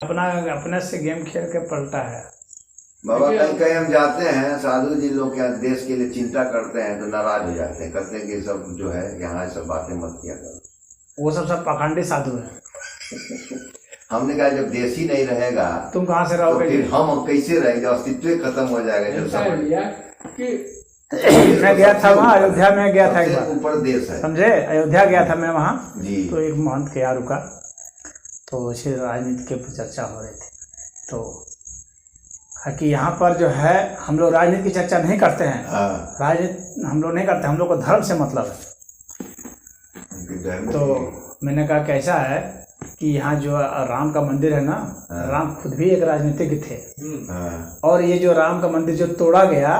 अपना अपने से गेम खेल के पलटा है। बाबा कहीं कहीं हम जाते हैं, साधु जी लोग क्या देश के लिए चिंता करते हैं तो नाराज हो जाते हैं, कहते हैं कि सब जो है यहाँ सब बातें मत किया करो। वो सब पाखंडी साधु है। हमने कहा जब देश ही नहीं रहेगा तुम कहाँ से तो रहोगे? फिर हम कैसे रहेंगे? अस्तित्व ही खत्म हो जाएगा जब सब। मैं गया था वहाँ, अयोध्या में गया था एक बार, ऊपर देश है, समझे? अयोध्या गया था मैं वहाँ जी। तो एक महंत के यहाँ रुका, तो अच्छी राजनीति के चर्चा हो रही थी। तो कि यहाँ पर जो है हम लोग राजनीति की चर्चा नहीं करते हैं। राजनीति हम लोग नहीं करते, हम लोग को धर्म से मतलब है। तो मैंने कहा कैसा है कि यहाँ जो राम का मंदिर है ना, राम खुद भी एक राजनीतिक थे, और ये जो राम का मंदिर जो तोड़ा गया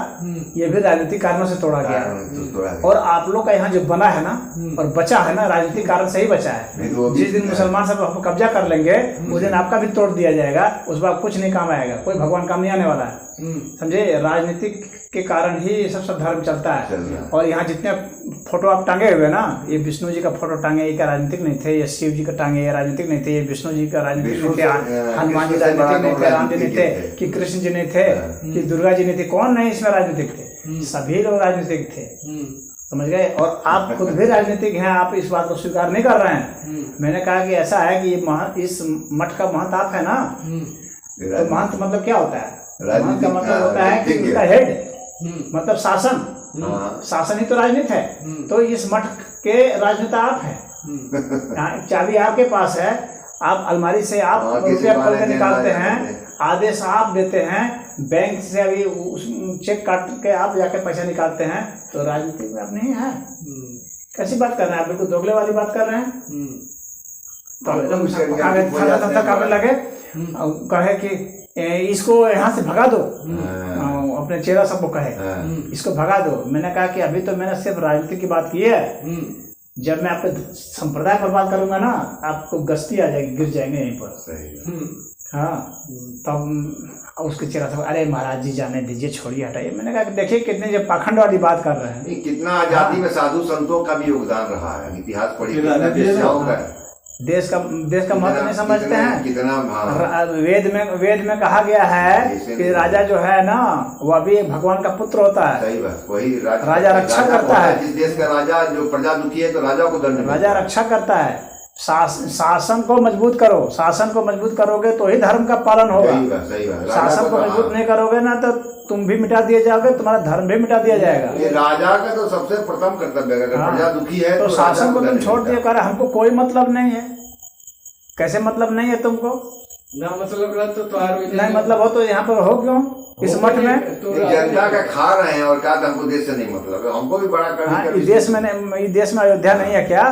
ये भी राजनीतिक कारणों से तोड़ा गया। और आप लोग का यहाँ जो बना है ना और बचा है ना, राजनीतिक कारण से ही बचा है। जिस दिन मुसलमान सब कब्जा कर लेंगे उस दिन आपका भी तोड़ दिया जाएगा, उस बार कुछ नहीं काम आएगा, कोई भगवान काम नहीं आने वाला है, समझे? राजनीतिक के कारण ही ये सब धर्म चलता है। और यहाँ जितने फोटो आप टांगे हुए ना, ये विष्णु जी का फोटो टांगे, ये क्या राजनीतिक नहीं थे? ये शिव जी का टांगे, ये राजनीतिक नहीं थे? ये विष्णु जी का राजनीतिक नहीं थे? हनुमान जी राजनीतिक नहीं थे? राम जी नहीं थे? कि कृष्ण जी नहीं थे? कि दुर्गा जी नहीं थे? कौन नहीं इसमें राजनीतिक थे? सभी लोग राजनीतिक थे, समझ गए? और आप खुद भी राजनीतिक हैं, आप इस बात को स्वीकार नहीं कर रहे हैं। मैंने कहा कि ऐसा है कि ये इस मठ का महंत आप है ना, तो महंत मतलब क्या होता है? महंत का मतलब होता है कि उनका हेड, मतलब शासन, शासन ही तो राजनीति है। तो इस मठ के राजनेता आप हैं, चाबी आपके पास है, आप अलमारी से आप रुपया खोल के निकालते हैं, आदेश आप देते हैं, बैंक से अभी चेक काट के आप जाके पैसा निकालते हैं, तो राजनीति में आप नहीं है। कैसी बात कर रहे हैं आप? बिल्कुल दोगले वाली बात कर रहे हैं। तो एकदम लगे कहे कि इसको यहाँ से भगा दो, अपने चेहरा सबको कहे इसको भगा दो। मैंने कहा कि अभी तो मैंने सिर्फ राजनीति की बात की है, जब मैं आपके संप्रदाय पर बात करूंगा ना, आपको गश्ती आ जाएगी, गिर जाएंगे यहीं पर। हाँ, तब उसके चेहरा सब, अरे महाराज जी जाने दीजिए, छोड़िए, हटाइए। मैंने कहा कि देखिए कितने जो पाखंड वाली बात कर रहे हैं। कितना आजादी में साधु संतों का भी योगदान रहा है, इतिहास पढ़िए। देश का महत्व नहीं समझते हैं। कितना वेद में कहा गया है कि राजा जो है ना वह भी भगवान का पुत्र होता है। सही बात, वही राजा रक्षा करता है। जिस देश का राजा जो प्रजा दुखी है तो राजा को दंड, राजा रक्षा करता है। शासन को मजबूत करो, शासन को मजबूत करोगे तो ही धर्म का पालन होगा। सही बात। शासन को मजबूत नहीं करोगे ना तो तुम भी मिटा दिए जाओगे, तुम्हारा धर्म भी मिटा दिया जाएगा। ये राजा का तो सबसे प्रथम कर्तव्य है, अगर प्रजा दुखी है तो शासन को तुम छोड़ दिया कर, हमको कोई मतलब नहीं है। कैसे मतलब नहीं है तुमको? ना मतलब तो नहीं मतलब हो तो यहाँ पर हो क्यों इस मठ में? तो जनता का खा रहे हैं और कहा हमको देश से नहीं मतलब, हमको भी बड़ा कर देश में अयोध्या नहीं है क्या?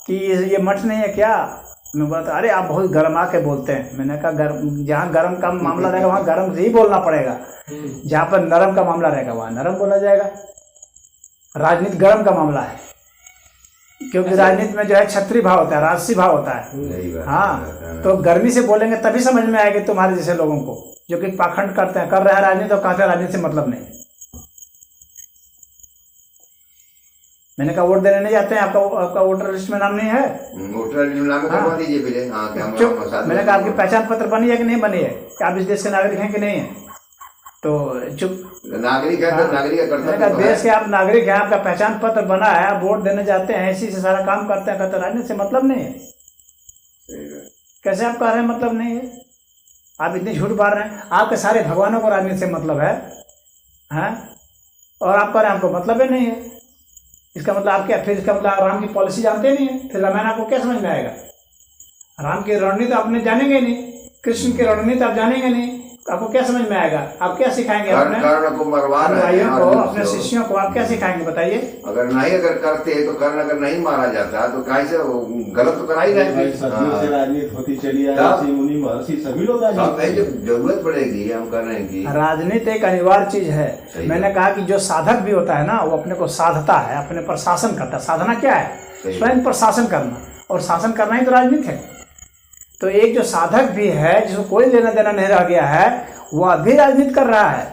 कि ये मठ नहीं है क्या? मैं बोलता अरे आप बहुत गर्मा के बोलते हैं। मैंने कहा जहाँ गर्म का मामला रहेगा वहाँ गर्म ही बोलना पड़ेगा, जहाँ पर नरम का मामला रहेगा वहाँ नरम बोला जाएगा। राजनीति गर्म का मामला है, क्योंकि राजनीति में जो है क्षत्रिय भाव होता है, राजसी भाव होता है। हाँ, तो गर्मी से बोलेंगे तभी समझ में आएगी तुम्हारे जैसे लोगों को जो कि पाखंड करते हैं, कर रहे हैं राजनीति और कहते हैं राजनीति से मतलब नहीं। मैंने कहा वोट देने नहीं जाते हैं, आपका वोटर लिस्ट में नाम नहीं है? वोटर लिस्ट में नाम करवा दीजिए फिर। मैंने कहा आपकी पहचान पत्र बनी है कि नहीं बनी है, कि आप इस देश के नागरिक हैं कि नहीं है? तो चुप, नागरिक है तो नागरिक का मैंने कहा देश के आप नागरिक हैं, आपका पहचान पत्र बना है, आप वोट देने जाते हैं, इसी से सारा काम करते हैं, कहते राजनीति से मतलब नहीं है। कैसे आप कह रहे हैं मतलब नहीं है? आप इतनी झूठ बात रहे हैं। आपके सारे भगवानों को राजनीति से मतलब है, और आप कह रहे हैं आपको मतलब ही नहीं है। इसका मतलब आप क्या, फिर इसका मतलब राम की पॉलिसी जानते नहीं है, फिर रामायण आपको क्या समझ में आएगा? राम की रणनीति आपने जानेंगे नहीं, कृष्ण की रणनीति आप जानेंगे नहीं, आपको क्या समझ में आएगा? आप क्या सिखाएंगे अपने भाइयों को, अपने शिष्यों को? आप क्या सिखाएंगे बताइए? अगर करते तो कर्ण अगर नहीं मारा जाता तो कैसे गलत तो करा ही रहे। राजनीति होती चली आई, मुनि महर्षि सभी लोग जरूरत पड़ेगी हम करने की। राजनीति एक अनिवार्य चीज है। मैंने कहा कि जो साधक भी होता है ना वो अपने को साधता है, अपने पर शासन करता है। साधना क्या है? स्वयं पर शासन करना, और शासन करना ही तो राजनीति है। तो एक जो साधक भी है जिसको कोई लेना देना नहीं रह गया है, वह भी राजनीति कर रहा है,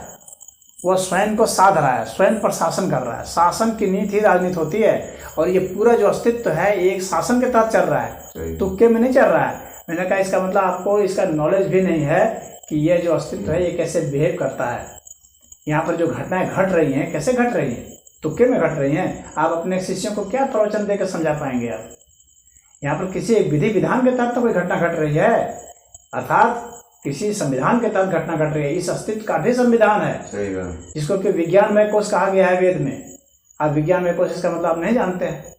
वह स्वयं को साध रहा है, स्वयं पर शासन कर रहा है। शासन की नीति ही राजनीति होती है, और ये पूरा जो अस्तित्व है एक शासन के तहत चल रहा है, तुक्के में नहीं चल रहा है। मैंने कहा इसका मतलब आपको इसका नॉलेज भी नहीं है कि ये जो अस्तित्व है ये कैसे बिहेव करता है। यहाँ पर जो घटनाएं घट रही हैं कैसे घट रही हैं, तुक्के में घट रही हैं। आप अपने शिष्यों को क्या प्रवचन देकर समझा पाएंगे आप? यहाँ पर किसी एक विधि विधान के तहत तो कोई घटना घट रही है, अर्थात किसी संविधान के तहत घटना घट रही है। इस अस्तित्व का भी संविधान है, जिसको कि विज्ञानमय कोश कहा गया है वेद में। आप विज्ञानमय कोश इसका मतलब आप नहीं जानते हैं।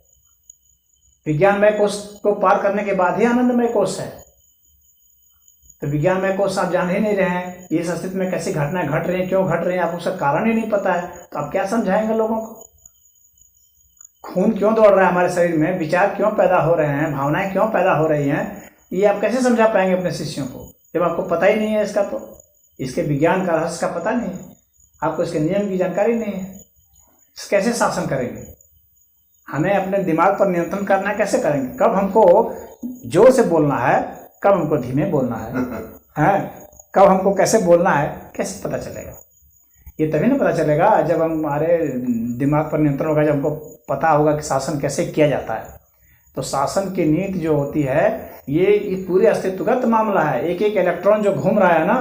विज्ञानमय कोश को पार करने के बाद ही आनंदमय कोश है। तो विज्ञानमय कोश आप जान ही नहीं रहे हैं, इस अस्तित्व में कैसी घटनाएं घट रही हैं, क्यों घट रही हैं, आपको उसका कारण ही नहीं पता है, तो आप क्या समझाएंगे लोगों को? खून क्यों दौड़ रहा है हमारे शरीर में, विचार क्यों पैदा हो रहे हैं, भावनाएं क्यों पैदा हो रही हैं, ये आप कैसे समझा पाएंगे अपने शिष्यों को जब आपको पता ही नहीं है इसका? तो इसके विज्ञान का रहस्य का पता नहीं है आपको, इसके नियम की जानकारी नहीं है, कैसे शासन करेंगे? हमें अपने दिमाग पर नियंत्रण करना कैसे करेंगे? कब हमको जोर से बोलना है, कब हमको धीमे बोलना है, कब हमको कैसे बोलना है, कैसे पता चलेगा? ये तभी ना पता चलेगा जब हमारे दिमाग पर नियंत्रण होगा, जब हमको पता होगा कि शासन कैसे किया जाता है। तो शासन की नीति जो होती है ये पूरे अस्तित्वगत मामला है। एक एक इलेक्ट्रॉन जो घूम रहा है ना,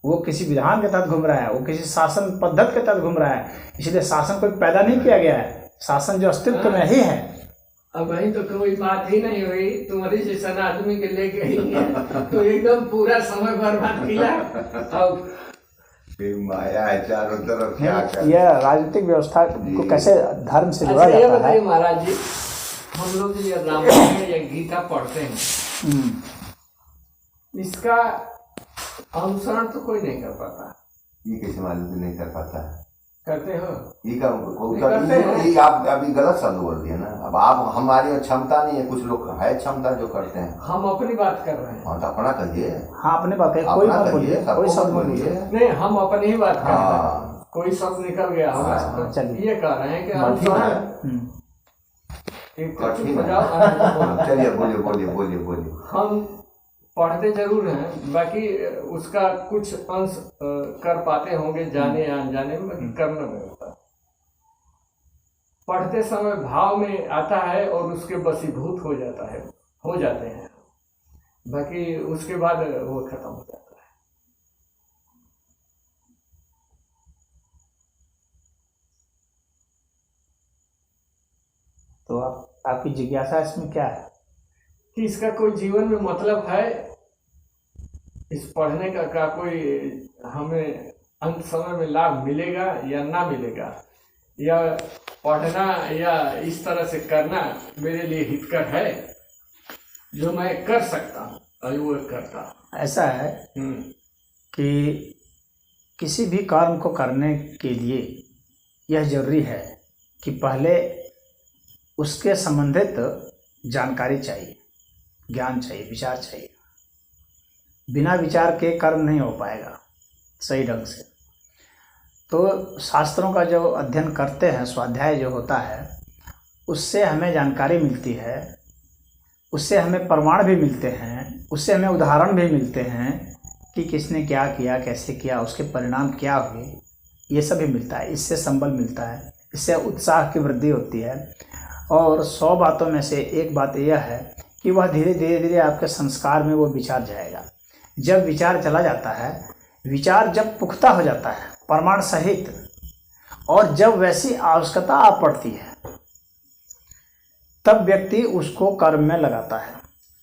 वो किसी विधान के तहत घूम रहा है, वो किसी शासन पद्धति के तहत घूम रहा है। इसलिए शासन कोई पैदा नहीं किया गया है, शासन जो अस्तित्व में ही है। अब वही तो कोई बात ही नहीं हुई, तुम्हारी जैसा आदमी के लेके ही है तो एकदम पूरा समय बर्बाद किया। अब माया है चारों तरफ, क्या यह राजनीतिक व्यवस्था को कैसे धर्म से जोड़ा जाता है? महाराज जी, हम लोग ये रामायण या गीता पढ़ते हैं, इसका अनुसरण तो कोई नहीं कर पाता। ये कैसे मालूम नहीं कर पाता? करते हो ये आप अभी गलत शब्द बोल दिए ना। अब आप, हमारी क्षमता नहीं है, कुछ लोग है क्षमता जो करते हैं। हम अपनी बात कर रहे हैं। हाँ तो अपना कहिए। हाँ अपनी बात है, कोई मत बोलिए, कोई शब्द मत बोलिए। नहीं, हम अपनी ही बात कर रहे हैं। कोई शब्द निकल गया हमारा, चलिए ये कह रहे हैं कि चलिए बोलिए बोलिए बोलिए बोलिए। हम पढ़ते जरूर हैं, बाकी उसका कुछ अंश कर पाते होंगे जाने या अनजाने में, बाकी करना नहीं होता। पढ़ते समय भाव में आता है और उसके बसीभूत हो जाता है, हो जाते हैं, बाकी उसके बाद वो खत्म हो जाता है। तो आपकी जिज्ञासा इसमें क्या है कि इसका कोई जीवन में मतलब है, इस पढ़ने का कोई हमें अंत समय में लाभ मिलेगा या ना मिलेगा, या पढ़ना या इस तरह से करना मेरे लिए हितकर है, जो मैं कर सकता हूँ और वो करता हूँ। ऐसा है कि किसी भी कर्म को करने के लिए यह जरूरी है कि पहले उसके संबंधित जानकारी चाहिए, ज्ञान चाहिए, विचार चाहिए। बिना विचार के कर्म नहीं हो पाएगा सही ढंग से। तो शास्त्रों का जो अध्ययन करते हैं, स्वाध्याय जो होता है, उससे हमें जानकारी मिलती है, उससे हमें प्रमाण भी मिलते हैं, उससे हमें उदाहरण भी मिलते हैं कि किसने क्या किया, कैसे किया, उसके परिणाम क्या हुए, ये सब भी मिलता है। इससे संबल मिलता है, इससे उत्साह की वृद्धि होती है। और 100 बातों में से एक बात यह है कि वह धीरे धीरे आपके संस्कार में वो विचार जाएगा। जब विचार चला जाता है, विचार जब पुख्ता हो जाता है प्रमाण सहित, और जब वैसी आवश्यकता आ पड़ती है, तब व्यक्ति उसको कर्म में लगाता है।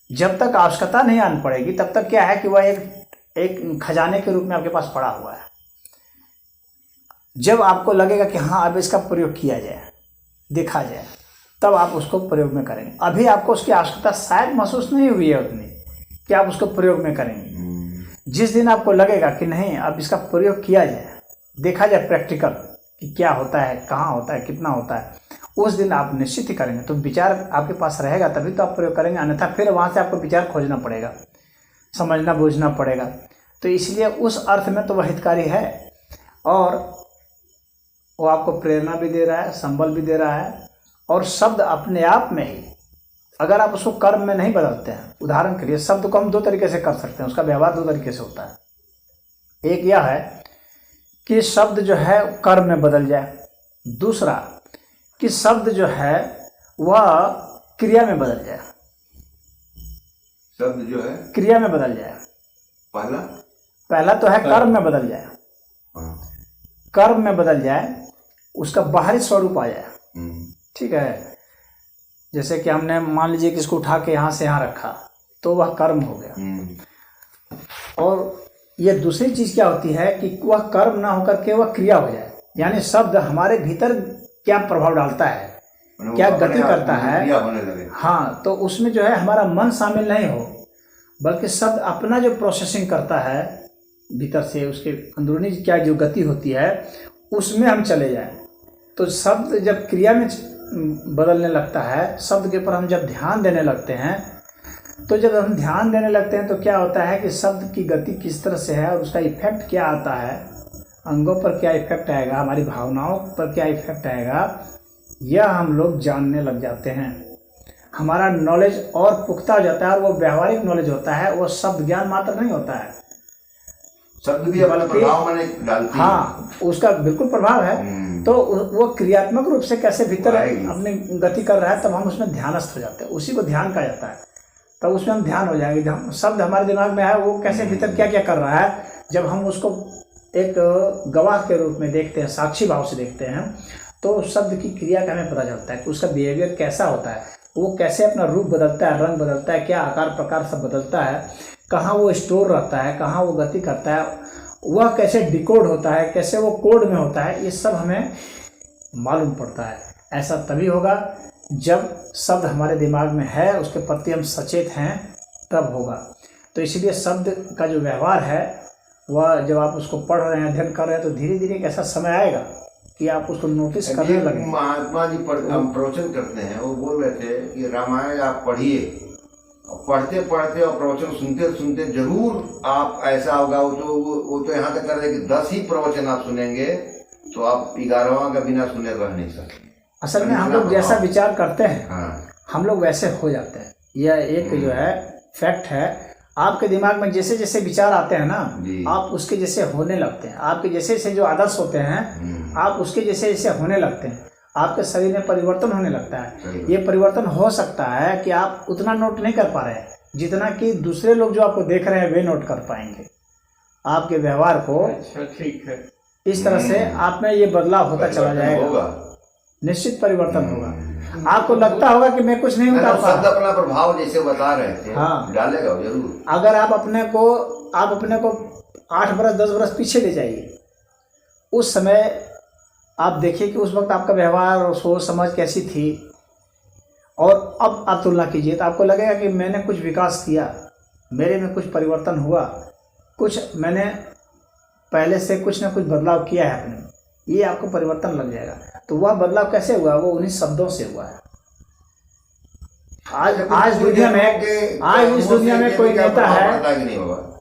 जब तक आवश्यकता नहीं आन पड़ेगी तब तक क्या है कि वह एक खजाने के रूप में आपके पास पड़ा हुआ है। जब आपको लगेगा कि हाँ अब इसका प्रयोग किया जाए, देखा जाए, तब आप उसको प्रयोग में करेंगे। अभी आपको उसकी आवश्यकता शायद महसूस नहीं हुई है उतनी कि आप उसको प्रयोग में करेंगे। जिस दिन आपको लगेगा कि नहीं अब इसका प्रयोग किया जाए, देखा जाए प्रैक्टिकल कि क्या होता है, कहाँ होता है, कितना होता है, उस दिन आप निश्चित ही करेंगे। तो विचार आपके पास रहेगा तभी तो आप प्रयोग करेंगे, अन्यथा फिर वहाँ से आपको विचार खोजना पड़ेगा, समझना बूझना पड़ेगा। तो इसलिए उस अर्थ में तो वह हितकारी है, और वो आपको प्रेरणा भी दे रहा है, संबल भी दे रहा है। और शब्द अपने आप में ही, अगर आप उसको कर्म में नहीं बदलते हैं, उदाहरण के लिए शब्द को हम 2 तरीके से कर सकते हैं, उसका व्यवहार 2 तरीके से होता है। एक यह है कि शब्द जो है कर्म में बदल जाए, दूसरा कि शब्द जो है वह क्रिया में बदल जाए। शब्द जो है क्रिया में बदल जाए। पहला तो है कर्म में बदल जाए। कर्म में बदल जाए, उसका बाहरी स्वरूप आ जाए। ठीक है, जैसे कि हमने मान लीजिए कि इसको उठा के यहाँ से यहाँ रखा, तो वह कर्म हो गया। और ये दूसरी चीज क्या होती है कि वह कर्म ना होकर के वह क्रिया हो जाए, यानी शब्द हमारे भीतर क्या प्रभाव डालता है, क्या गति करता है। हाँ, तो उसमें जो है हमारा मन शामिल नहीं हो, बल्कि शब्द अपना जो प्रोसेसिंग करता है भीतर से, उसके अंदरूनी क्या जो गति होती है उसमें हम चले जाएं। तो शब्द जब क्रिया में बदलने लगता है, शब्द के ऊपर हम जब ध्यान देने लगते हैं, तो जब हम ध्यान देने लगते हैं तो क्या होता है कि शब्द की गति किस तरह से है और उसका इफेक्ट क्या आता है, अंगों पर क्या इफेक्ट आएगा, हमारी भावनाओं पर क्या इफेक्ट आएगा, यह हम लोग जानने लग जाते हैं। हमारा नॉलेज और पुख्ता हो जाता है, और वो व्यवहारिक नॉलेज होता है, वो शब्द ज्ञान मात्र नहीं होता है। शब्द भी अपना प्रभाव मैंने डालती है। हाँ, उसका बिल्कुल प्रभाव है। तो वो क्रियात्मक रूप से कैसे भीतर अपनी गति कर रहा है, तब हम उसमें ध्यानस्थ हो जाते हैं, उसी को ध्यान कहा जाता है। तब उसमें हम ध्यान हो जाएंगे। जब शब्द हमारे दिमाग में है, वो कैसे भीतर क्या क्या कर रहा है, जब हम उसको एक गवाह के रूप में देखते हैं, साक्षी भाव से देखते हैं, तो शब्द की क्रिया का हमें पता चलता है कि उसका बिहेवियर कैसा होता है, वो कैसे अपना रूप बदलता है, रंग बदलता है, क्या आकार प्रकार सब बदलता है, कहाँ वो स्टोर रहता है, कहाँ वो गति करता है, वह कैसे डिकोड होता है, कैसे वो कोड में होता है, ये सब हमें मालूम पड़ता है। ऐसा तभी होगा जब शब्द हमारे दिमाग में है, उसके प्रति हम सचेत हैं, तब होगा। तो इसलिए शब्द का जो व्यवहार है, वह जब आप उसको पढ़ रहे हैं, अध्ययन कर रहे हैं, तो धीरे धीरे एक ऐसा समय आएगा कि आप उसको नोटिस करने लगेंगे। महात्मा जी प्रवचन करते हैं, वो बोल रहे थे कि रामायण आप पढ़िए, पढ़ते पढ़ते और प्रवचन सुनते सुनते जरूर आप ऐसा होगा, वो तो यहाँ तक कर रहे कि 10 ही प्रवचन आप सुनेंगे तो आप 11वां का बिना सुने रह नहीं सकते। असल में हम लोग जैसा विचार करते हैं, हम लोग वैसे हो जाते हैं। यह एक जो है फैक्ट है। आपके दिमाग में जैसे जैसे विचार आते हैं ना, आप उसके जैसे होने लगते हैं। आपके जैसे जैसे जो आदर्श होते हैं, आप उसके जैसे जैसे होने लगते हैं। आपके शरीर में परिवर्तन होने लगता है। ये परिवर्तन हो सकता है कि आप उतना नोट नहीं कर पा रहे हैं जितना कि दूसरे लोग जो आपको देख रहे हैं वे नोट कर पाएंगे आपके व्यवहार को। अच्छा, ठीक है। इस तरह से आप में ये बदलाव होता चला जाएगा, निश्चित परिवर्तन होगा। आपको लगता होगा कि मैं कुछ नहीं बता पा रहा, अपना प्रभाव जैसे बता रहे थे, हाँ, डालेगा जरूर। अगर आप अपने को 8 बरस 10 बरस पीछे ले जाइए, उस समय आप देखिए कि उस वक्त आपका व्यवहार और सोच समझ कैसी थी, और अब आप तुलना कीजिए तो आपको लगेगा कि मैंने कुछ विकास किया, मेरे में कुछ परिवर्तन हुआ, कुछ मैंने पहले से कुछ ना कुछ बदलाव किया है अपने में, ये आपको परिवर्तन लग जाएगा। तो वह बदलाव कैसे हुआ, वो उन्हीं शब्दों से हुआ है। आज दुनिया में, आज इस दुनिया में कोई नेता है,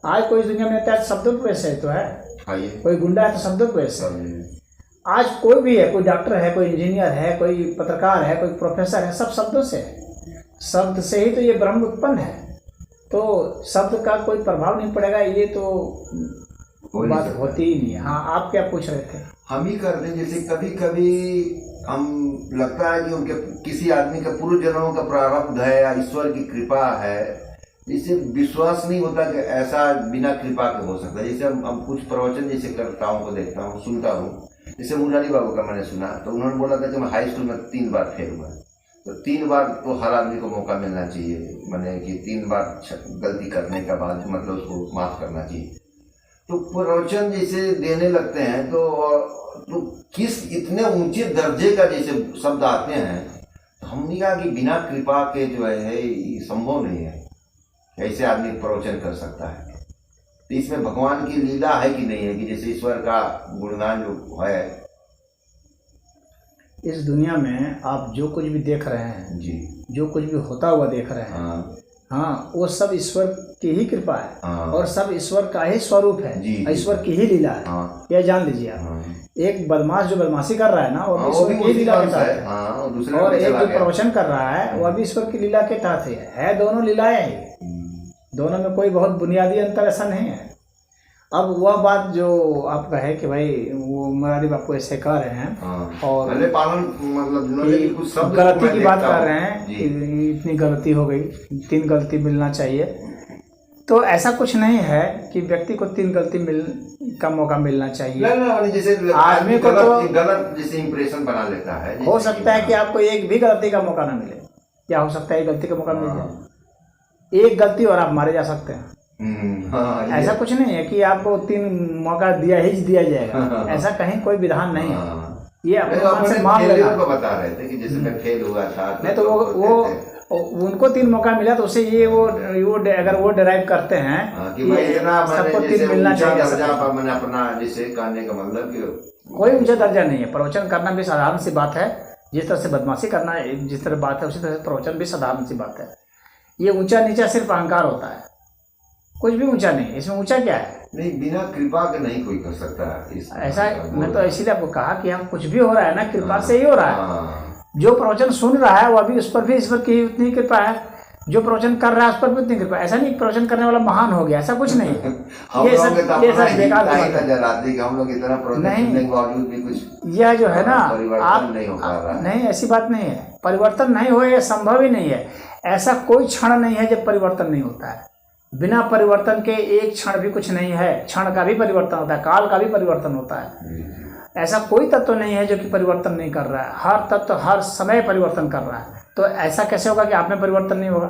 आज कोई दुनिया में नेता है शब्दों पे वैसे तो है, कोई गुंडा है तो शब्दों पे वैसे। आज कोई भी है, कोई डॉक्टर है, कोई इंजीनियर है, कोई पत्रकार है, कोई प्रोफेसर है, सब शब्दों से है। शब्द से ही तो ये ब्रह्म उत्पन्न है। तो शब्द का कोई प्रभाव नहीं पड़ेगा, ये तो बात होती ही नहीं है। हाँ, आप क्या पूछ रहे थे? हम ही करते हैं, जैसे कभी कभी हम लगता है कि उनके किसी आदमी का पूर्व जन्मों का प्रारब्ध है या ईश्वर की कृपा है, जिससे विश्वास नहीं होता कि ऐसा बिना कृपा के हो सकता है। जैसे हम कुछ प्रवचन जैसे करताओं को देखता हूँ, सुनता हूँ, जैसे मुरारी बाबू का मैंने सुना, तो उन्होंने बोला था कि मैं हाई स्कूल में 3 बार फेल हुआ। तो 3 बार तो हर आदमी को मौका मिलना चाहिए, मैंने कि 3 बार गलती करने का बाद मतलब उसको माफ करना चाहिए। तो प्रवचन जैसे देने लगते हैं तो किस इतने ऊंचे दर्जे का जैसे शब्द आते हैं, तो हमने कहा कि बिना कृपा के जो है ये संभव नहीं है, कैसे आदमी प्रवचन कर सकता है। तो इसमें भगवान की लीला है कि नहीं है, कि जैसे ईश्वर का गुणगान जो है। इस दुनिया में आप जो कुछ भी देख रहे हैं जी, जो कुछ भी होता हुआ देख रहे हैं, हाँ, वो सब ईश्वर की ही कृपा है, और सब ईश्वर का ही स्वरूप है, ईश्वर की ही लीला है। यह जान लीजिए आप। एक बदमाश जो बदमाशी कर रहा है ना, वो ईश्वर की लीला के तहत है, और एक जो प्रवचन कर रहा है वह भी ईश्वर की लीला के तहत है। दोनों लीलाएं हैं, दोनों में कोई बहुत बुनियादी अंतर ऐसा नहीं है। अब वह बात जो आप कहे कि भाई वो मुरारी बापू ऐसे कर रहे हैं और पालन मतलब गलती की बात कर रहे हैं कि इतनी गलती हो गई, 3 गलती मिलना चाहिए। तो ऐसा कुछ नहीं है कि व्यक्ति को 3 गलती का मौका मिलना चाहिए। जैसे आदमी को तो गलत जैसे इंप्रेशन बना लेता है, हो सकता है कि आपको एक भी गलती का मौका ना मिले, या हो सकता है एक गलती का मौका मिल जाए, एक गलती और आप मारे जा सकते हैं। ऐसा कुछ नहीं है कि आपको 3 मौका दिया जाएगा, ऐसा कहीं कोई विधान नहीं है। ये अपने से मान लेना को बता रहे थे कि जैसे मैं फेल हुआ था, नहीं तो वो उनको 3 मौका मिला तो उससे ये वो अगर वो डिराइव करते हैं कि मैं इतना सबको 3 मिलना चाहिए, मैंने अपना जैसे कहने का मतलब कि कोई ऊंचा दर्जा नहीं है। प्रवचन करना भी साधारण सी बात है, जिस तरह से बदमाशी करना जिस तरह बात है उसी तरह से प्रवचन भी साधारण सी बात है। ये ऊंचा नीचा सिर्फ अहंकार होता है, कुछ भी ऊंचा नहीं। इसमें ऊंचा क्या है? नहीं, बिना कृपा के नहीं कोई कर सकता ऐसा। मैं तो इसीलिए आपको कहा कि हम कुछ भी हो रहा है ना, कृपा से ही हो रहा है। जो प्रवचन सुन रहा है वो अभी उस पर भी ईश्वर की उतनी कृपा है, जो प्रवचन कर रहा है उस पर भी उतनी कृपा। ऐसा नहीं प्रवचन करने वाला महान हो गया, ऐसा कुछ नहीं है। ये सब बेकार बात है। हम लोग इतना प्रवचन भी कुछ यह जो है ना, आप नहीं हो पा रहा। नहीं, ऐसी बात नहीं है। परिवर्तन नहीं हो, यह संभव ही नहीं है। ऐसा कोई क्षण नहीं है जब परिवर्तन नहीं होता है। बिना परिवर्तन के एक क्षण भी कुछ नहीं है। क्षण का भी परिवर्तन होता है, काल का भी परिवर्तन होता है। ऐसा कोई तत्व नहीं है जो कि परिवर्तन नहीं कर रहा है। हर तत्व हर समय परिवर्तन कर रहा है। तो ऐसा कैसे होगा कि आप में परिवर्तन नहीं होगा?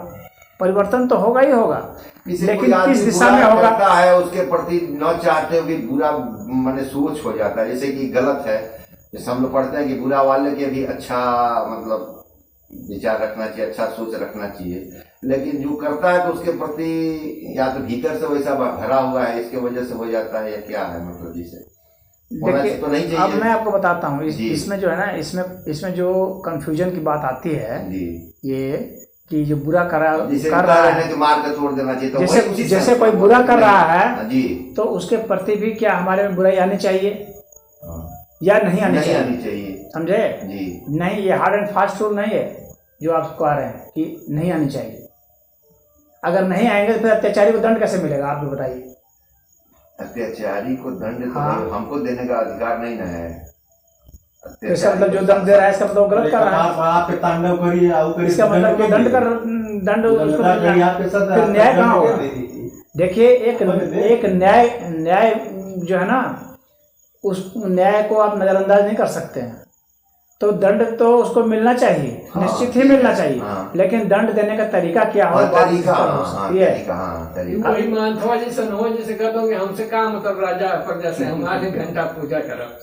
परिवर्तन तो होगा ही होगा, लेकिन किस दिशा में होगा है उसके प्रति न चाहते हुए बुरा माने सोच हो जाता है। जैसे कि गलत है, जैसे हम लोग पढ़ते हैं कि बुरा वाले के भी अच्छा मतलब विचार रखना चाहिए, अच्छा सोच रखना चाहिए, लेकिन जो करता है तो उसके प्रति या तो भीतर से वैसा भरा हुआ है, इसके वजह से हो जाता है, या क्या है मतलब जिसे देखिए। तो नहीं चाहिए। अब मैं आपको बताता हूँ इसमें जो है ना, इसमें जो कंफ्यूजन की बात आती है ये कि जो बुरा कर रहा है मार के तोड़ देना चाहिए। तो जैसे कोई बुरा कर रहा है जी, तो उसके प्रति भी क्या हमारे में बुराई आनी चाहिए या नहीं आनी चाहिए? समझे जी? नहीं, ये हार्ड एंड फास्ट रूल नहीं है जो आप कह रहे हैं कि नहीं आनी चाहिए। अगर नहीं आएंगे तो फिर अत्याचारी को दंड कैसे मिलेगा? आप भी बताइए। अत्याचारी को दंड तो हमको देने का अधिकार नहीं ना है। इसका मतलब जो दंड दे रहा है इसका मतलब गलत कर रहा है। आप पे तांडव करिए, इसका मतलब दंड उसको फिर न्याय कहाँ होगा? देखिए, एक न्याय जो है ना, उस न्याय को आप नजरअंदाज नहीं कर सकते हैं। तो दंड तो उसको मिलना चाहिए, निश्चित ही मिलना चाहिए, लेकिन दंड देने का तरीका क्या हो? वही मानथवा जैसे हो, जैसे कह दो हमसे काम मतलब राजा पर जैसे हम 8 घंटा पूजा करब,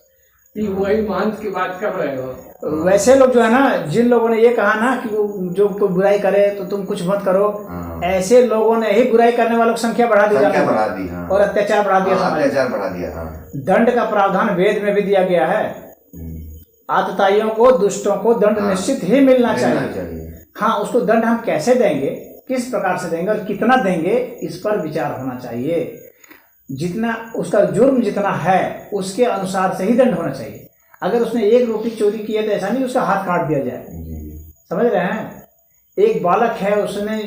वही महंत की बात कर रहे हो। वैसे लोग जो है ना, जिन लोगों ने ये कहा ना कि जो कोई बुराई करे तो तुम कुछ मत करो, ऐसे लोगों ने ही बुराई करने वालों की संख्या बढ़ा दी और अत्याचार बढ़ा दिया। दंड का प्रावधान वेद में भी दिया गया है। आतताइयों को, दुष्टों को दंड निश्चित ही मिलना चाहिए। हाँ, उसको दंड हम कैसे देंगे, किस प्रकार से देंगे और कितना देंगे, इस पर विचार होना चाहिए। जितना उसका जुर्म जितना है उसके अनुसार से ही दंड होना चाहिए। अगर उसने 1 रोटी चोरी की है तो ऐसा नहीं उसका हाथ काट दिया जाए। समझ रहे हैं? एक बालक है, उसने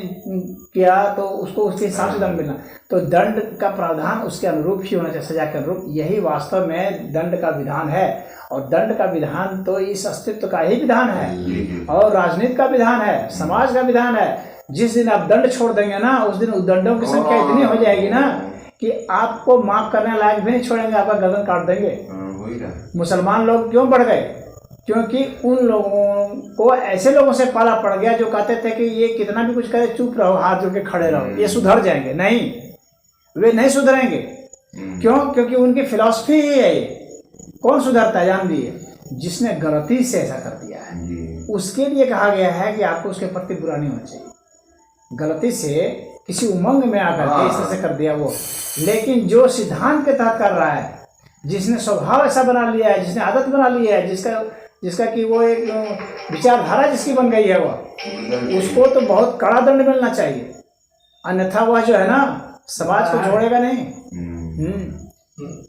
किया तो उसको उसके हिसाब से दंड मिलना। तो दंड का प्रावधान उसके अनुरूप ही होना चाहिए, सजा के अनुरूप। यही वास्तव में दंड का विधान है। और दंड का विधान तो इस अस्तित्व का ही विधान है और राजनीति का विधान है, समाज का विधान है। जिस दिन आप दंड छोड़ देंगे ना, उस दिन दंडों की संख्या इतनी हो जाएगी ना कि आपको माफ करने लायक भी नहीं छोड़ेंगे, आपका गर्दन काट देंगे। मुसलमान लोग क्यों बढ़ गए? क्योंकि उन लोगों को ऐसे लोगों से पाला पड़ गया जो कहते थे कि ये कितना भी कुछ करे, चुप रहो, हाथ जोड़ के खड़े रहो, ये सुधर जाएंगे। नहीं, वे नहीं सुधरेंगे। क्यों? क्योंकि उनकी फिलॉसफी ही है ये। कौन सुधरता है? जान दिए, जिसने गलती से ऐसा कर दिया है उसके लिए कहा गया है कि आपको उसके प्रति बुरा नहीं होना चाहिए। गलती से किसी उमंग में आकर के इस तरह से कर दिया वो, लेकिन जो सिद्धांत के तहत कर रहा है, जिसने स्वभाव ऐसा बना लिया है, जिसने आदत बना ली है, जिसका कि वो एक विचारधारा जिसकी बन गई है, वो उसको तो बहुत कड़ा दंड मिलना चाहिए। अन्यथा वह जो है ना, समाज को छोड़ेगा नहीं।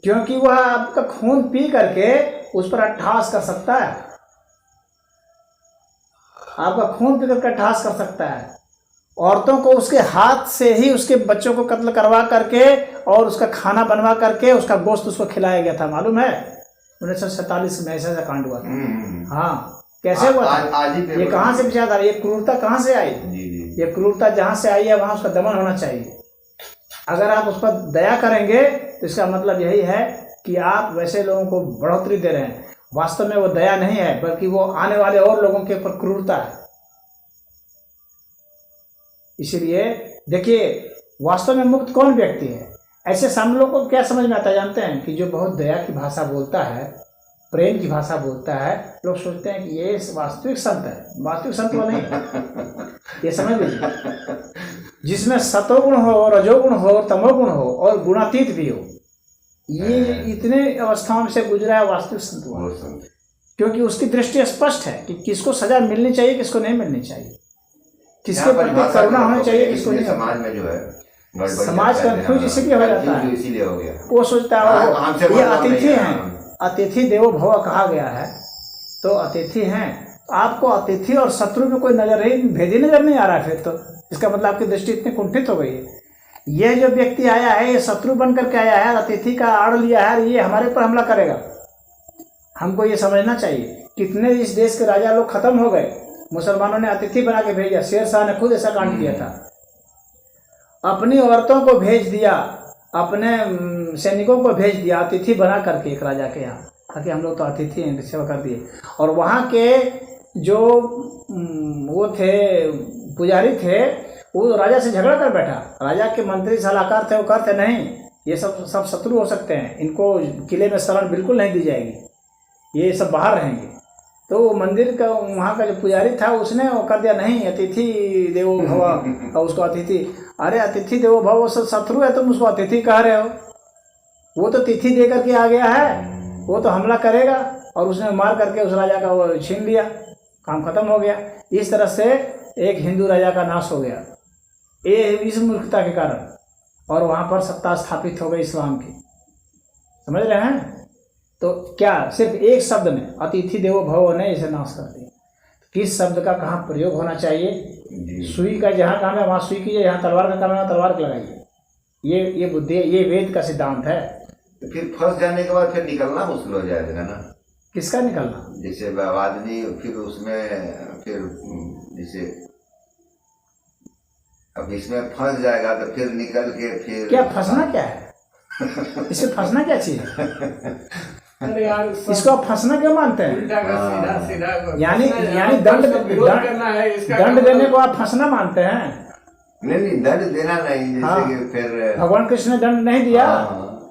क्योंकि वह आपका खून पी करके उस पर अट्ठास कर सकता है, आपका खून पी करके अट्ठास कर सकता है। औरतों को उसके हाथ से ही उसके बच्चों को कत्ल करवा करके और उसका खाना बनवा करके उसका गोश्त उसको खिलाया गया था, मालूम है? 1947 में ऐसा कांड हुआ था। हाँ, कैसे हुआ था? आज ही ये कहाँ से विचारधारा, ये क्रूरता कहाँ से आई? जी जी। ये क्रूरता जहाँ से आई है वहाँ उसका दमन होना चाहिए। अगर आप उस पर दया करेंगे तो इसका मतलब यही है कि आप वैसे लोगों को बढ़ोतरी दे रहे हैं। वास्तव में वो दया नहीं है, बल्कि वो आने वाले और लोगों के ऊपर क्रूरता है। इसीलिए देखिए, वास्तव में मुक्त कौन व्यक्ति है? ऐसे सामने लोगों को क्या समझ में आता है जानते हैं? कि जो बहुत दया की भाषा बोलता है, प्रेम की भाषा बोलता है, लोग सोचते हैं कि ये वास्तविक संत है। वास्तविक संत वो नहीं है, ये समझ लीजिए। जिसमें सतोगुण हो, रजोगुण हो, तमोगुण हो और गुणातीत भी हो, ये इतने अवस्थाओं से गुजरा है वास्तविक संत हुआ। क्योंकि उसकी दृष्टि स्पष्ट है कि किसको सजा मिलनी चाहिए, किसको नहीं मिलनी चाहिए, किसके प्रति करुणा होनी चाहिए, किसको नहीं। समाज में जो है समाज कंफ्यूज इसीलिए हो जाता है, इसीलिए हो गया। वो सोचता है ये अतिथि हैं, अतिथि देवो भव कहा गया है, तो अतिथि हैं। आपको अतिथि और शत्रु में कोई भेद ही नजर नहीं आ रहा है। फिर तो इसका मतलब आपकी दृष्टि इतनी कुंठित हो गई है। ये जो व्यक्ति आया है, ये शत्रु बन करके आया है, अतिथि का आड़ लिया है, ये हमारे ऊपर हमला करेगा। हमको ये समझना चाहिए, कितने इस देश के राजा लोग खत्म हो गए, मुसलमानों ने अतिथि बना के भेजा। शेर शाह ने खुद ऐसा कांड किया था, अपनी औरतों को भेज दिया, अपने सैनिकों को भेज दिया अतिथि बना करके एक राजा के यहाँ, ताकि हम लोग तो अतिथि हैं, सेवा कर दिए। और वहाँ के जो वो थे पुजारी थे, वो राजा से झगड़ा कर बैठा। राजा के मंत्री सलाहकार थे, वो कहते नहीं, ये सब शत्रु हो सकते हैं, इनको किले में शरण बिल्कुल नहीं दी जाएगी, ये सब बाहर रहेंगे। तो मंदिर का वहाँ का जो पुजारी था, उसने वो कर दिया, नहीं अतिथि देवो भव, और उसको अतिथि, अरे अतिथि देवो भव, वो सब शत्रु है, तुम उसको अतिथि कह रहे हो। वो तो तिथि दे करके आ गया है, वो तो हमला करेगा। और उसने मार करके उस राजा का वो छीन लिया, काम खत्म हो गया। इस तरह से एक हिंदू राजा का नाश हो गया, ये इस मूर्खता के कारण। और वहाँ पर सत्ता स्थापित हो गई इस्लाम की, समझ रहे हैं? तो क्या सिर्फ एक शब्द ने, अतिथि देवो भव, ने इसे नाश कर दिया। किस शब्द का कहाँ प्रयोग होना चाहिए? सुई का जहाँ काम है वहाँ सुई कीजिए, यहाँ तलवार का काम है वहाँ तलवार लगाइए। ये बुद्धि, ये वेद का सिद्धांत है। तो फिर फंस जाने के बाद फिर निकलना मुश्किल हो जाएगा ना। किसका निकलना? जैसे आदमी फिर उसमें फिर जैसे अब इसमें फंस जाएगा तो फिर निकल के फिर क्या फंसना क्या है? इसमें फंसना क्या चीज है? अरे यार, इसको आप फंसना क्यों मानते हैं? यानी दंड देने को आप फंसना मानते हैं? नहीं, दंड देना नहीं। जैसे कि फिर भगवान कृष्ण ने दंड नहीं दिया?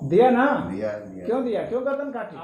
दिया ना। दिया। क्यों दिया? क्यों गर्दन काटी?